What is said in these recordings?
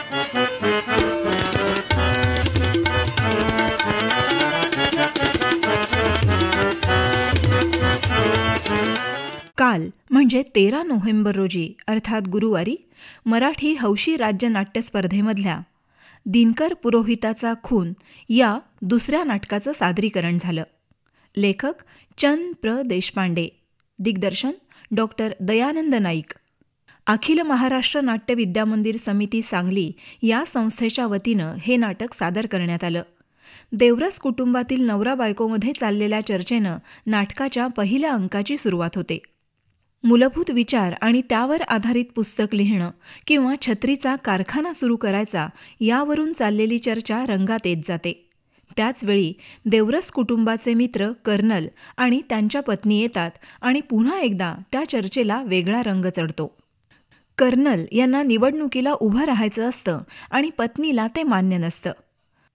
काल म्हणजे 13 नोव्हेंबर रोजी अर्थात गुरुवारी मराठी हौशी राज्य नाट्य स्पर्धेमधल्या दिनकर पुरोहिताचा खून या दुसऱ्या नाटकाचं सादरीकरण झालं. लेखक चंद प्र देशपांडे, दिग्दर्शन डॉक्टर दयानंद नाईक. अखिल महाराष्ट्र नाट्य विद्यामंदिर समिती सांगली या संस्थेच्या वतीनं हे नाटक सादर करण्यात आलं. देवरस कुटुंबातील नवरा बायकोमध्ये चाललेल्या चर्चेनं नाटकाच्या पहिल्या अंकाची सुरुवात होते. मूलभूत विचार आणि त्यावर आधारित पुस्तक लिहिणं किंवा छत्रीचा कारखाना सुरू करायचा यावरून चाललेली चर्चा रंगात येत जाते. त्याचवेळी देवरस कुटुंबाचे मित्र कर्नल आणि त्यांच्या पत्नी येतात आणि पुन्हा एकदा त्या चर्चेला वेगळा रंग चढतो. कर्नल यांना निवडणुकीला उभं राहायचं असतं आणि पत्नीला ते मान्य नसतं.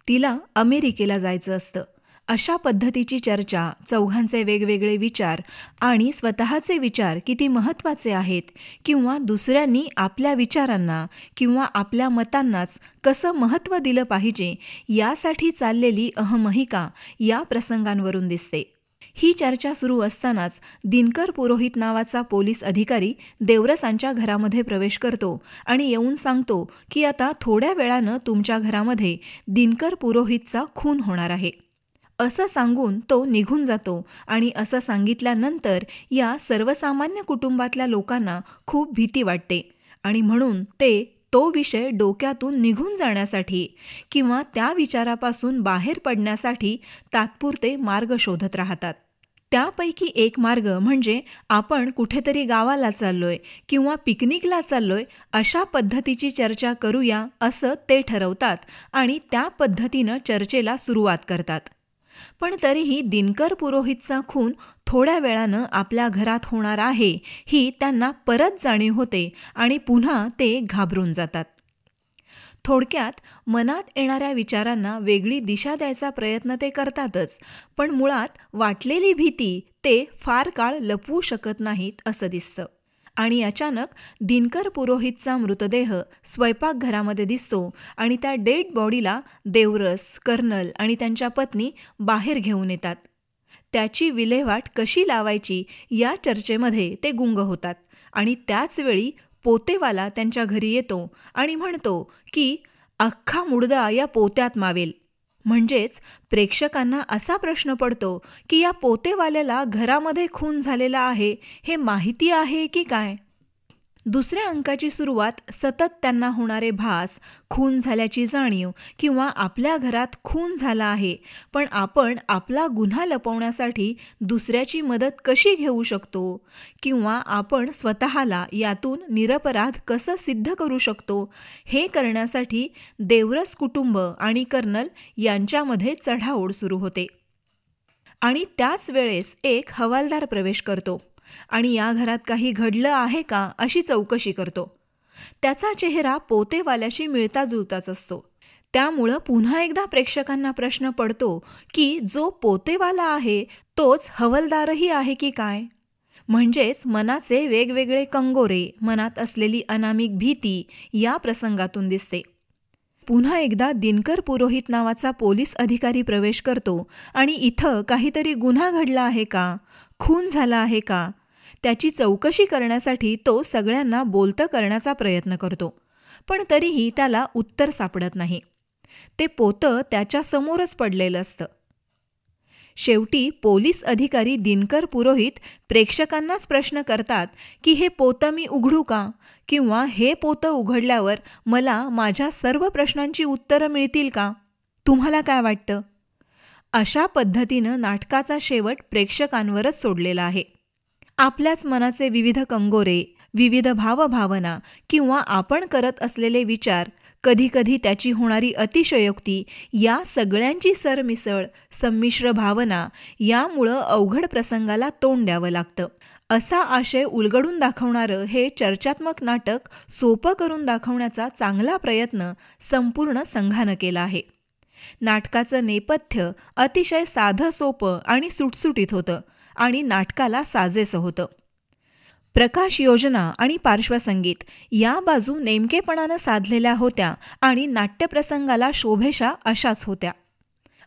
तिला अमेरिकेला जायचं असतं. अशा पद्धतीची चर्चा, चौघांचे वेगवेगळे विचार आणि स्वतःचे विचार किती महत्त्वाचे आहेत किंवा दुसऱ्यांनी आपल्या विचारांना किंवा आपल्या मतांनाच कसं महत्त्व दिलं पाहिजे यासाठी चाललेली अहमहिका या प्रसंगांवरून दिसते. ही चर्चा सुरू असतानाच दिनकर पुरोहित नावाचा पोलीस अधिकारी देवरसांच्या घरामध्ये प्रवेश करतो आणि येऊन सांगतो की आता थोड्या वेळानं तुमच्या घरामध्ये दिनकर पुरोहितचा खून होणार आहे. असं सांगून तो निघून जातो आणि असं सांगितल्यानंतर या सर्वसामान्य कुटुंबातल्या लोकांना खूप भीती वाटते आणि म्हणून ते तो विषय डोक्यातून निघून जाण्यासाठी किंवा त्या विचारापासून बाहेर पडण्यासाठी तात्पुरते मार्ग शोधत राहतात. त्यापैकी एक मार्ग म्हणजे आपण कुठेतरी गावाला चाललोय किंवा पिकनिकला चाललोय अशा पद्धतीची चर्चा करूया असं ते ठरवतात आणि त्या पद्धतीनं चर्चेला सुरुवात करतात. पण तरीही दिनकर पुरोहितचा खून थोड्या वेळानं आपल्या घरात होणार आहे ही त्यांना परत जाणीव होते आणि पुन्हा ते घाबरून जातात. थोडक्यात मनात येणाऱ्या विचारांना वेगळी दिशा द्यायचा प्रयत्न ते करतातच, पण मुळात वाटलेली भीती ते फार काळ लपवू शकत नाहीत असं दिसतं. आणि अचानक दिनकर पुरोहितचा मृतदेह स्वयंपाकघरामध्ये दिसतो आणि त्या डेड बॉडीला देवरस, कर्नल आणि त्यांच्या पत्नी बाहेर घेऊन येतात. त्याची विल्हेवाट कशी लावायची या चर्चेमध्ये ते गुंग होतात आणि त्याचवेळी पोतेवाला त्यांच्या घरी येतो आणि म्हणतो की अख्खा मुडदा या पोत्यात मावेल. म्हणजेच प्रेक्षकांना असा प्रश्न पडतो की या पोतेवाल्याला घरामध्ये खून झालेला आहे हे माहिती आहे की काय. दुसऱ्या अंकाची सुरुवात सतत त्यांना होणारे भास, खून झाल्याची जाणीव किंवा आपल्या घरात खून झाला आहे पण आपण आपला गुन्हा लपवण्यासाठी दुसऱ्याची मदत कशी घेऊ शकतो किंवा आपण स्वतःला यातून निरपराध कसं सिद्ध करू शकतो हे करण्यासाठी देवरस कुटुंब आणि कर्नल यांच्यामध्ये चढाओढ सुरू होते. आणि त्याच वेळेस एक हवालदार प्रवेश करतो आणि या घरात काही घडलं आहे का अशी चौकशी करतो. त्याचा चेहरा पोतेवाल्याशी मिळता जुळताच असतो. त्यामुळं पुन्हा एकदा प्रेक्षकांना प्रश्न पडतो की जो पोतेवाला आहे तोच हवालदारही आहे की काय. म्हणजेच मनाचे वेगवेगळे कंगोरे, मनात असलेली अनामिक भीती या प्रसंगातून दिसते. पुन्हा एकदा दिनकर पुरोहित नावाचा पोलीस अधिकारी प्रवेश करतो आणि इथं काहीतरी गुन्हा घडला आहे का, खून झाला आहे का त्याची चौकशी करण्यासाठी तो सगळ्यांना बोलतं करण्याचा प्रयत्न करतो. पण तरीही त्याला उत्तर सापडत नाही. ते पोतं त्याच्या समोरच पडलेलं असतं. शेवटी पोलीस अधिकारी दिनकर पुरोहित प्रेक्षकांनाच प्रश्न करतात की हे पोतं मी उघडू का किंवा हे पोतं उघडल्यावर मला माझ्या सर्व प्रश्नांची उत्तरं मिळतील का. तुम्हाला काय वाटतं? अशा पद्धतीनं नाटकाचा शेवट प्रेक्षकांवरच सोडलेला आहे. आपल्याच मनाचे विविध कंगोरे, विविध भावभावना किंवा आपण करत असलेले विचार, कधीकधी त्याची होणारी अतिशयोक्ती या सगळ्यांची सरमिसळ, संमिश्र भावना यामुळं अवघड प्रसंगाला तोंड द्यावं लागतं. असा आशय उलगडून दाखवणारं हे चर्चात्मक नाटक सोपं करून दाखवण्याचा चांगला प्रयत्न संपूर्ण संघानं केला आहे. नाटकाचं नेपथ्य अतिशय साधं सोपं आणि सुटसुटीत होतं आणि नाटकाला साजेसं होतं. प्रकाश योजना आणि पार्श्वसंगीत या बाजू नेमकेपणानं साधलेल्या होत्या आणि नाट्यप्रसंगाला शोभेशा अशाच होत्या.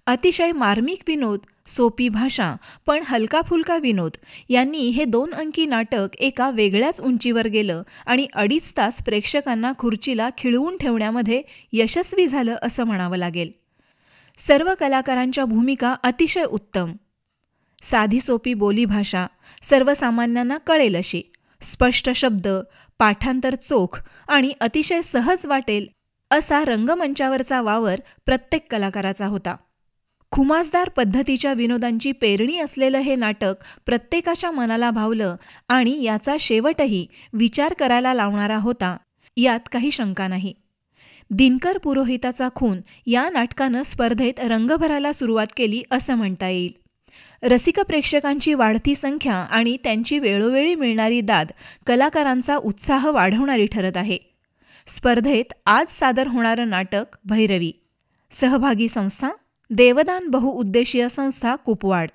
अतिशय मार्मिक विनोद, सोपी भाषा पण हलकाफुलका विनोद यांनी हे 2 अंकी नाटक एका वेगळ्याच उंचीवर गेलं आणि 2.5 तास प्रेक्षकांना खुर्चीला खिळवून ठेवण्यामध्ये यशस्वी झालं असं म्हणावं लागेल. सर्व कलाकारांच्या भूमिका अतिशय उत्तम. साधी सोपी बोलीभाषा, सर्वसामान्यांना कळेल अशी, स्पष्ट शब्द, पाठांतर चोख आणि अतिशय सहज वाटेल असा रंगमंचावरचा वावर प्रत्येक कलाकाराचा होता. खुमासदार पद्धतीच्या विनोदांची पेरणी असलेलं हे नाटक प्रत्येकाच्या मनाला भावलं आणि याचा शेवटही विचार करायला लावणारा होता, यात काही शंका नाही. दिनकर पुरोहिताचा खून या नाटकानं स्पर्धेत रंग भरायला सुरुवात केली असं म्हणता येईल. रसिक प्रेक्षकांची वाढती संख्या आणि त्यांची वेळोवेळी मिळणारी दाद कलाकारांचा उत्साह वाढवणारी ठरत आहे. स्पर्धेत आज सादर होणारं नाटक भैरवी. सहभागी संस्था देवदान बहुउद्देशीय संस्था कुपवाड.